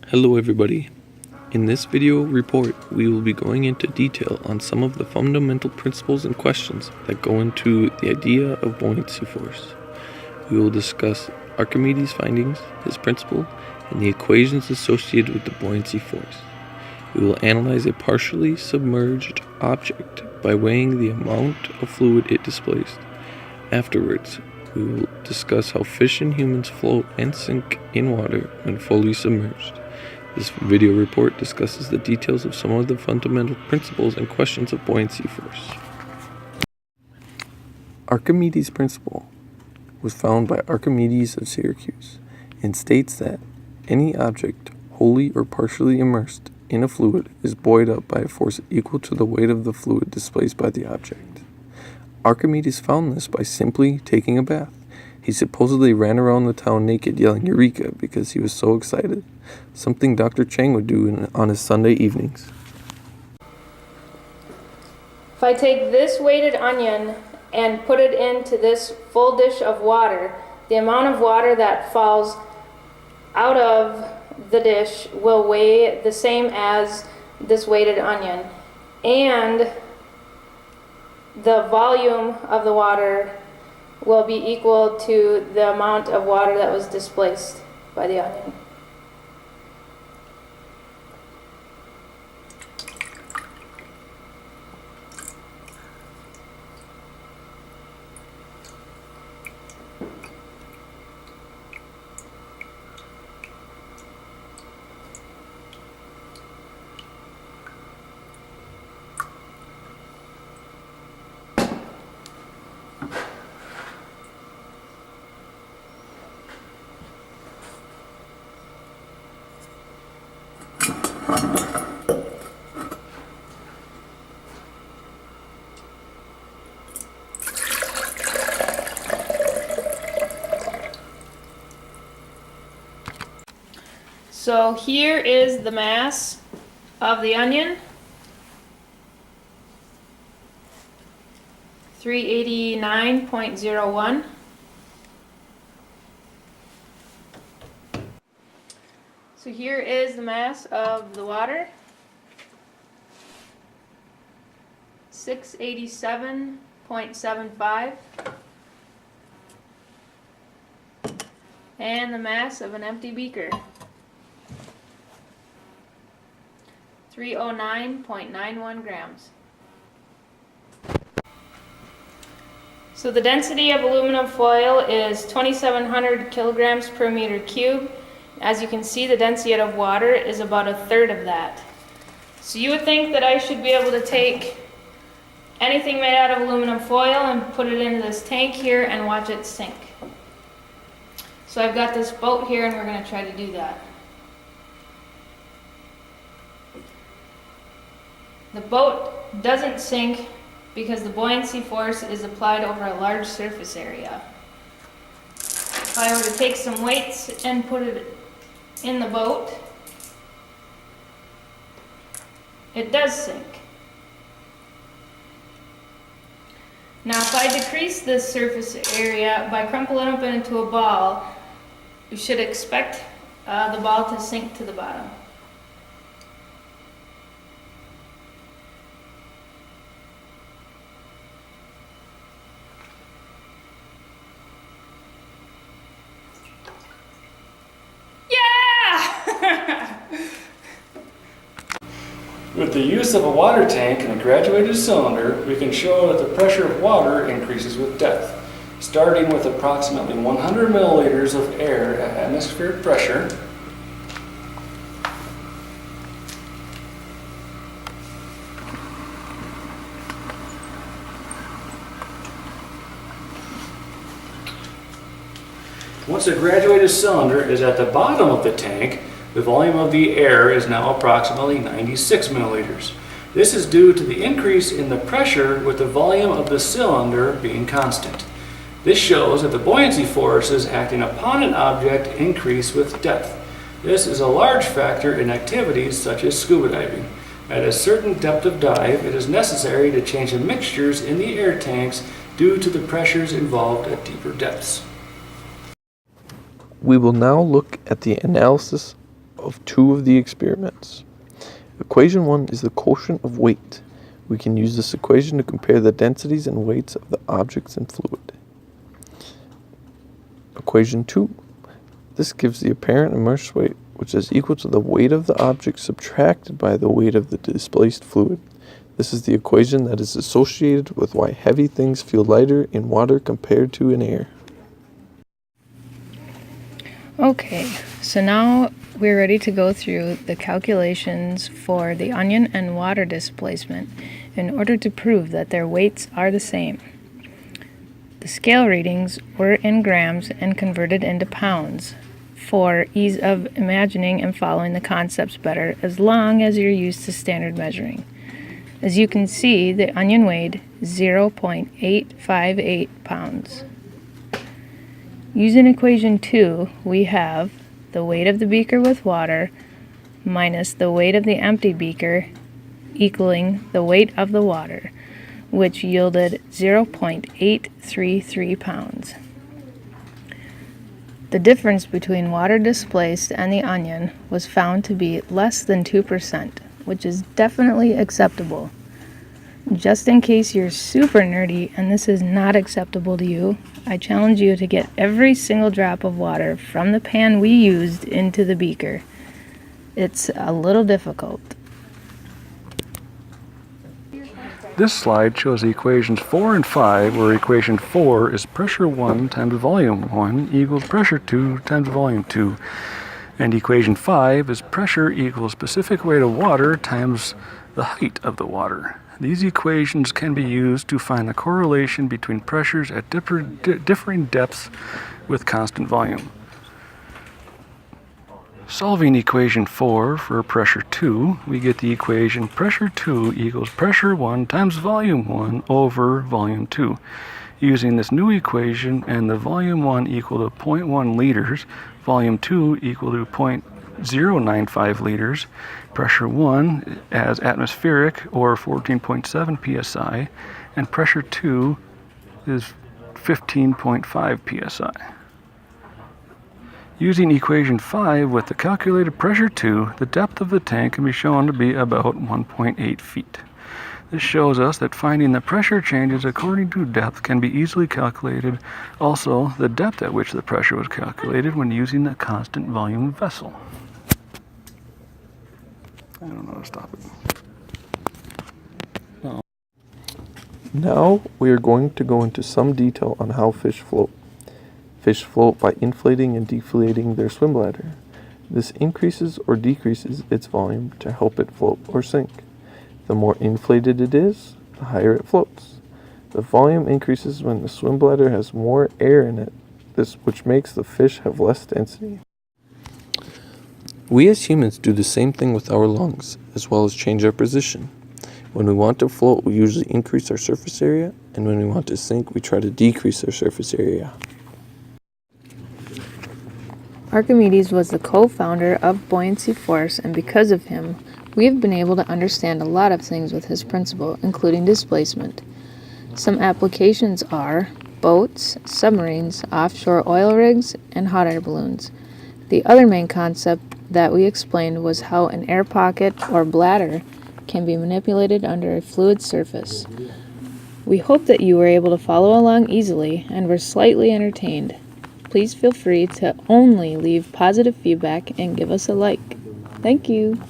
Hello everybody. In this video report, we will be going into detail on some of the fundamental principles and questions that go into the idea of buoyancy force. We will discuss Archimedes' findings, his principle, and the equations associated with the buoyancy force. We will analyze a partially submerged object by weighing the amount of fluid it displaced. Afterwards, we will discuss how fish and humans float and sink in water when fully submerged. This video report discusses the details of some of the fundamental principles and questions of buoyancy force. Archimedes' principle was found by Archimedes of Syracuse and states that any object wholly or partially immersed in a fluid is buoyed up by a force equal to the weight of the fluid displaced by the object. Archimedes found this by simply taking a bath. He supposedly ran around the town naked yelling "Eureka" because he was so excited, something Dr. Chang would do on his Sunday evenings. If I take this weighted onion and put it into this full dish of water, the amount of water that falls out of the dish will weigh the same as this weighted onion, and the volume of the water will be equal to the amount of water that was displaced by the onion. So here is the mass of the onion, 389.01. So here is the mass of the water, 687.75. And the mass of an empty beaker, 309.91 grams. So the density of aluminum foil is 2,700 kilograms per meter cubed. As you can see, the density of water is about a third of that. So you would think that I should be able to take anything made out of aluminum foil and put it into this tank here and watch it sink. So I've got this boat here and we're going to try to do that. The boat doesn't sink because the buoyancy force is applied over a large surface area. If I were to take some weights and put it in the boat, it does sink. Now if I decrease this surface area by crumpling it up into a ball, you should expect the ball to sink to the bottom. With the use of a water tank and a graduated cylinder, we can show that the pressure of water increases with depth. Starting with approximately 100 milliliters of air at atmospheric pressure, once the graduated cylinder is at the bottom of the tank, the volume of the air is now approximately 96 milliliters. This is due to the increase in the pressure with the volume of the cylinder being constant. This shows that the buoyancy forces acting upon an object increase with depth. This is a large factor in activities such as scuba diving. At a certain depth of dive, it is necessary to change the mixtures in the air tanks due to the pressures involved at deeper depths. We will now look at the analysis of two of the experiments. Equation 1 is the quotient of weight. We can use this equation to compare the densities and weights of the objects in fluid. Equation 2. This gives the apparent immersed weight, which is equal to the weight of the object subtracted by the weight of the displaced fluid. This is the equation that is associated with why heavy things feel lighter in water compared to in air. Okay, so now we're ready to go through the calculations for the onion and water displacement in order to prove that their weights are the same. The scale readings were in grams and converted into pounds for ease of imagining and following the concepts better, as long as you're used to standard measuring. As you can see, the onion weighed 0.858 pounds. Using equation 2, we have the weight of the beaker with water minus the weight of the empty beaker equaling the weight of the water, which yielded 0.833 pounds. The difference between water displaced and the onion was found to be less than 2%, which is definitely acceptable. Just in case you're super nerdy and this is not acceptable to you, I challenge you to get every single drop of water from the pan we used into the beaker. It's a little difficult. This slide shows the equations 4 and 5, where equation 4 is pressure 1 times volume 1 equals pressure 2 times volume 2. And equation 5 is pressure equals specific weight of water times the height of the water. These equations can be used to find the correlation between pressures at differing depths with constant volume. Solving equation 4 for pressure 2, we get the equation pressure 2 equals pressure 1 times volume 1 over volume 2. Using this new equation and the volume 1 equal to 0.1 liters, volume 2 equal to 0.095 liters, pressure 1 as atmospheric or 14.7 psi, and pressure 2 is 15.5 psi. Using equation 5 with the calculated pressure 2, the depth of the tank can be shown to be about 1.8 feet. This shows us that finding the pressure changes according to depth can be easily calculated. Also, the depth at which the pressure was calculated when using the constant volume vessel. I don't know how to stop it. No. Now we are going to go into some detail on how fish float. Fish float by inflating and deflating their swim bladder. This increases or decreases its volume to help it float or sink. The more inflated it is, the higher it floats. The volume increases when the swim bladder has more air in it, which makes the fish have less density. We as humans do the same thing with our lungs, as well as change our position. When we want to float, we usually increase our surface area, and when we want to sink, we try to decrease our surface area. Archimedes was the co-founder of buoyancy force, and because of him, we have been able to understand a lot of things with his principle, including displacement. Some applications are boats, submarines, offshore oil rigs, and hot air balloons. The other main concept that we explained was how an air pocket or bladder can be manipulated under a fluid surface. We hope that you were able to follow along easily and were slightly entertained. Please feel free to only leave positive feedback and give us a like. Thank you.